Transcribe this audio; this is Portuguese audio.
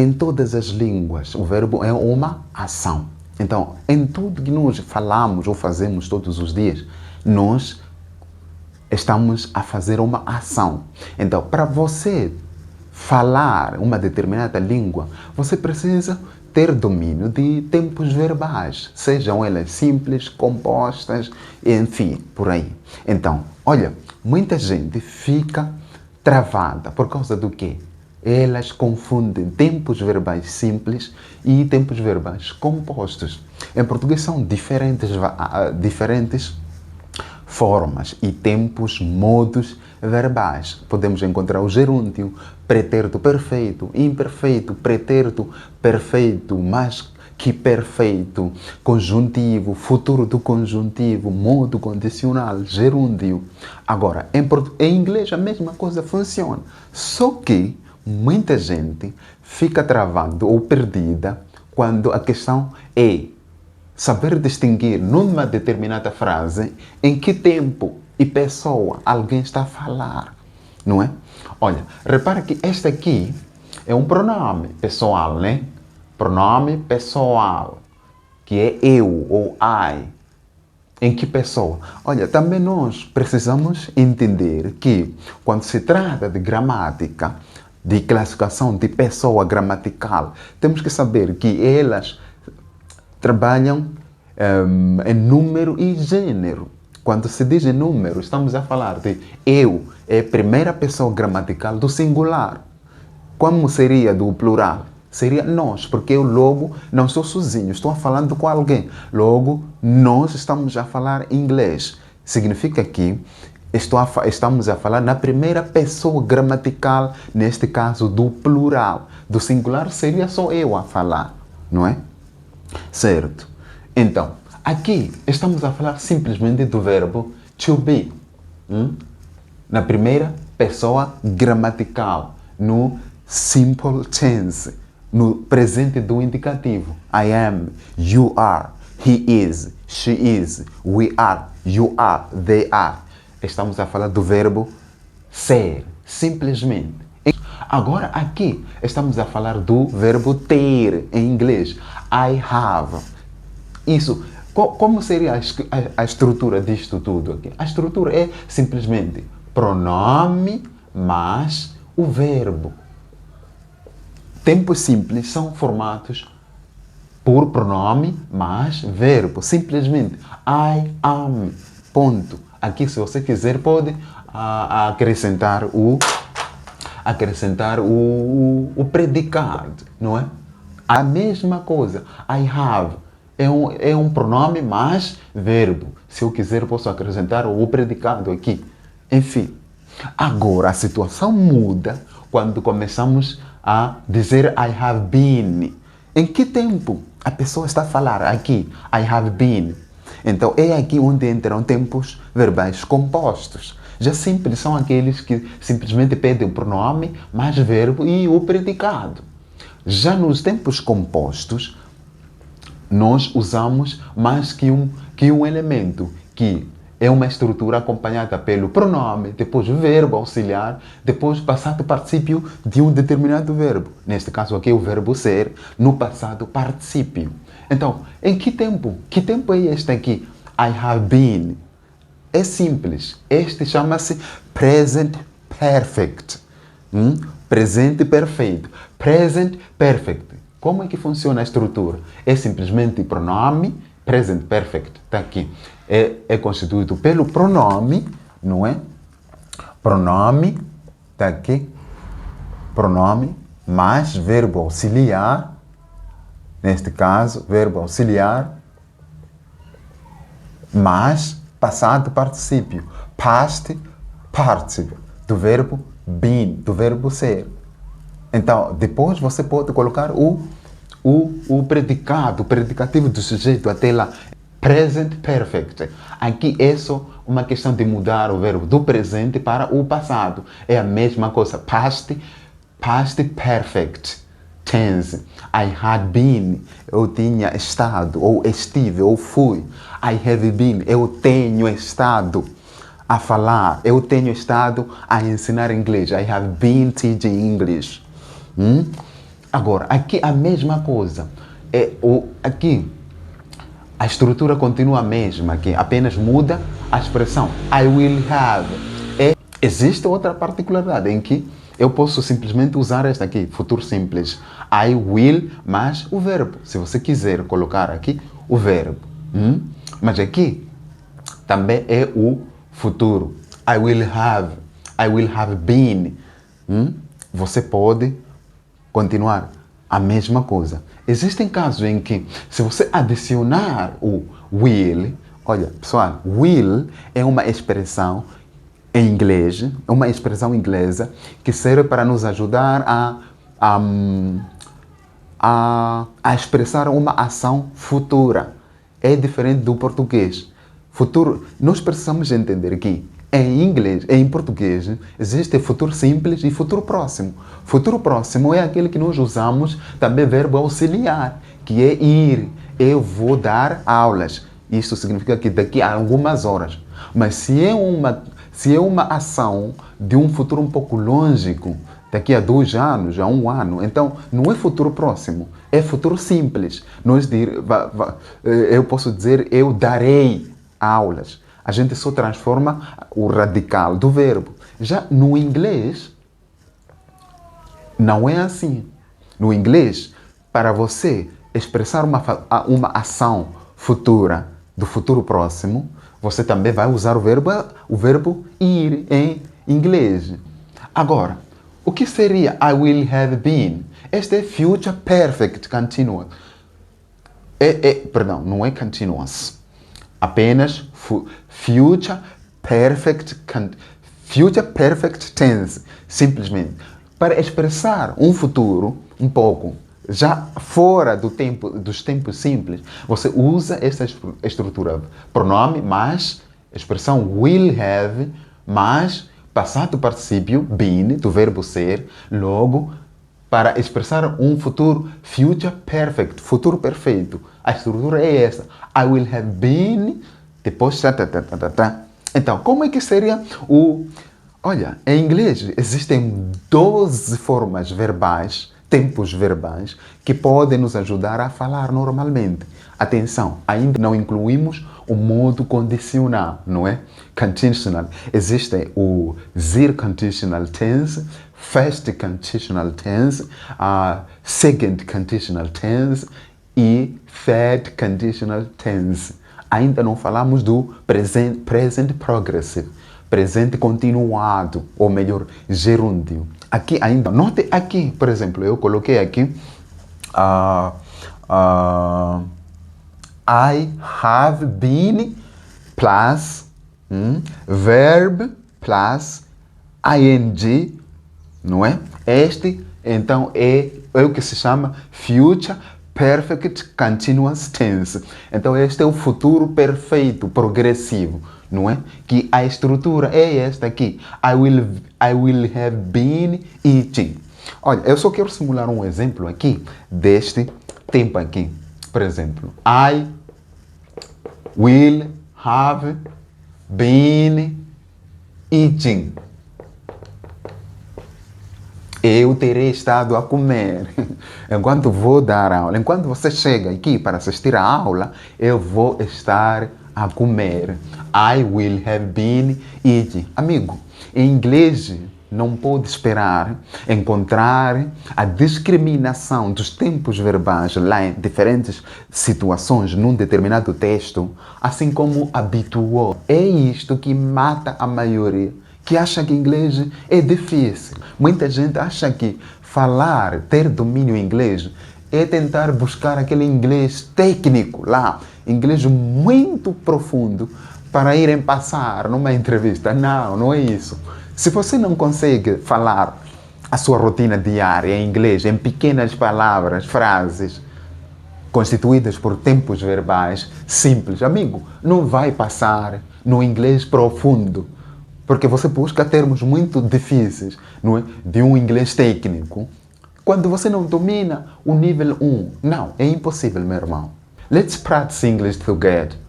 em todas as línguas, o verbo é uma ação. Então, em tudo que nós falamos ou fazemos todos os dias, nós estamos a fazer uma ação. Então, para você falar uma determinada língua, você precisa ter domínio de tempos verbais, sejam elas simples, compostas, enfim, por aí. Então, olha, muita gente fica travada por causa do quê? Elas confundem tempos verbais simples e tempos verbais compostos. Em português são diferentes formas e tempos, modos verbais. Podemos encontrar o gerúndio, pretérito perfeito, imperfeito, pretérito perfeito, mais que perfeito, conjuntivo, futuro do conjuntivo, modo condicional, gerúndio. Agora, em inglês a mesma coisa funciona, só que muita gente fica travada ou perdida quando a questão é saber distinguir numa determinada frase em que tempo e pessoa alguém está a falar, não é? Olha, repara que este aqui é um pronome pessoal, né? Pronome pessoal, que é eu ou I. Em que pessoa? Olha, também nós precisamos entender que quando se trata de gramática, de classificação de pessoa gramatical, temos que saber que elas trabalham em número e gênero. Quando se diz em número, estamos a falar de eu, é a primeira pessoa gramatical do singular. Como seria do plural? Seria nós, porque eu logo não estou sozinho, estou falando com alguém. Logo, nós estamos a falar inglês. Significa que estamos a falar na primeira pessoa gramatical, neste caso do plural. Do singular seria só eu a falar, não é? Certo. Então, aqui estamos a falar simplesmente do verbo to be. Na primeira pessoa gramatical, no simple tense, no presente do indicativo. I am, you are, he is, she is, we are, you are, they are. Estamos a falar do verbo ser, simplesmente. Agora aqui estamos a falar do verbo ter em inglês. I have. Isso, como seria a estrutura disto tudo aqui? A estrutura é simplesmente pronome mais o verbo. Tempos simples são formados por pronome mais verbo. Simplesmente I am. Ponto. Aqui, se você quiser, pode acrescentar o predicado, não é? A mesma coisa. I have é um pronome mais verbo. Se eu quiser, posso acrescentar o predicado aqui. Enfim. Agora, a situação muda quando começamos a dizer I have been. Em que tempo a pessoa está a falar aqui? I have been. Então, é aqui onde entram tempos verbais compostos. Já simples são aqueles que simplesmente pedem o pronome mais verbo e o predicado. Já nos tempos compostos, nós usamos mais que um elemento, que é uma estrutura acompanhada pelo pronome, depois o verbo auxiliar, depois passado particípio de um determinado verbo. Neste caso aqui, o verbo ser, no passado particípio. Então, em que tempo? Que tempo é este aqui? I have been. É simples. Este chama-se present perfect. Presente perfeito. Present perfect. Como é que funciona a estrutura? É simplesmente pronome, present perfect. Está aqui. É constituído pelo pronome, não é? Pronome, está aqui. Pronome mais verbo auxiliar. Neste caso, verbo auxiliar, mais passado particípio, past participle, do verbo been, do verbo ser. Então, depois você pode colocar o predicado, o predicativo do sujeito até lá, present perfect. Aqui é só uma questão de mudar o verbo do presente para o passado. É a mesma coisa, past perfect. Tense. I had been. Eu tinha estado, ou estive, ou fui. I have been. Eu tenho estado a falar. Eu tenho estado a ensinar inglês. I have been teaching English. Agora, aqui a mesma coisa. Aqui, a estrutura continua a mesma, aqui apenas muda a expressão. I will have. Existe outra particularidade em que eu posso simplesmente usar esta aqui, futuro simples. I will, mais o verbo. Se você quiser colocar aqui o verbo. Mas aqui também é o futuro. I will have been. Você pode continuar a mesma coisa. Existem casos em que, se você adicionar o will, olha, pessoal, will é uma expressão em inglês, é uma expressão inglesa que serve para nos ajudar a expressar uma ação futura. É diferente do português. Futuro, nós precisamos entender que em inglês, em português, existe futuro simples e futuro próximo. Futuro próximo é aquele que nós usamos também verbo auxiliar, que é ir. Eu vou dar aulas. Isso significa que daqui a algumas horas. Mas se é uma ação de um futuro um pouco lógico, daqui a 2 anos, a 1 ano, então não é futuro próximo, é futuro simples. Eu posso dizer, eu darei aulas. A gente só transforma o radical do verbo. Já no inglês, não é assim. No inglês, para você expressar uma ação futura do futuro próximo, você também vai usar o verbo ir em inglês. Agora, o que seria I will have been? Este é future perfect continuous. Perdão, não é continuous. Apenas future perfect tense. Simplesmente. Para expressar um futuro um pouco já fora dos tempos simples, você usa essa estrutura. Pronome mais expressão will have mais passado particípio been, do verbo ser, logo para expressar um futuro future perfect, futuro perfeito. A estrutura é essa. I will have been, depois Então, como é que seria Olha, em inglês existem 12 formas verbais, tempos verbais, que podem nos ajudar a falar normalmente. Atenção, ainda não incluímos o modo condicional, não é? Conditional. Existe o zero conditional tense, first conditional tense, second conditional tense e third conditional tense. Ainda não falamos do present progressive, presente continuado, ou melhor, gerúndio. Aqui ainda, note aqui, por exemplo, eu coloquei aqui I have been plus verb plus ing, não é? Este, então, é o que se chama future perfect continuous tense. Então, este é o futuro perfeito, progressivo, não é? Que a estrutura é esta aqui. I will have been eating. Olha, eu só quero simular um exemplo aqui deste tempo aqui. Por exemplo, I will have been eating. Eu terei estado a comer. Enquanto vou dar aula, enquanto você chega aqui para assistir a aula, eu vou estar a comer. I will have been eating. Amigo, em inglês não pode esperar encontrar a discriminação dos tempos verbais lá em diferentes situações num determinado texto, assim como habituou. É isto que mata a maioria, que acha que inglês é difícil. Muita gente acha que falar, ter domínio em inglês, é tentar buscar aquele inglês técnico lá, inglês muito profundo, para irem passar numa entrevista. Não, não é isso. Se você não consegue falar a sua rotina diária em inglês, em pequenas palavras, frases, constituídas por tempos verbais simples, amigo, não vai passar no inglês profundo. Porque você busca termos muito difíceis, não é? De um inglês técnico, quando você não domina o nível 1. Não, é impossível, meu irmão. Let's practice English together.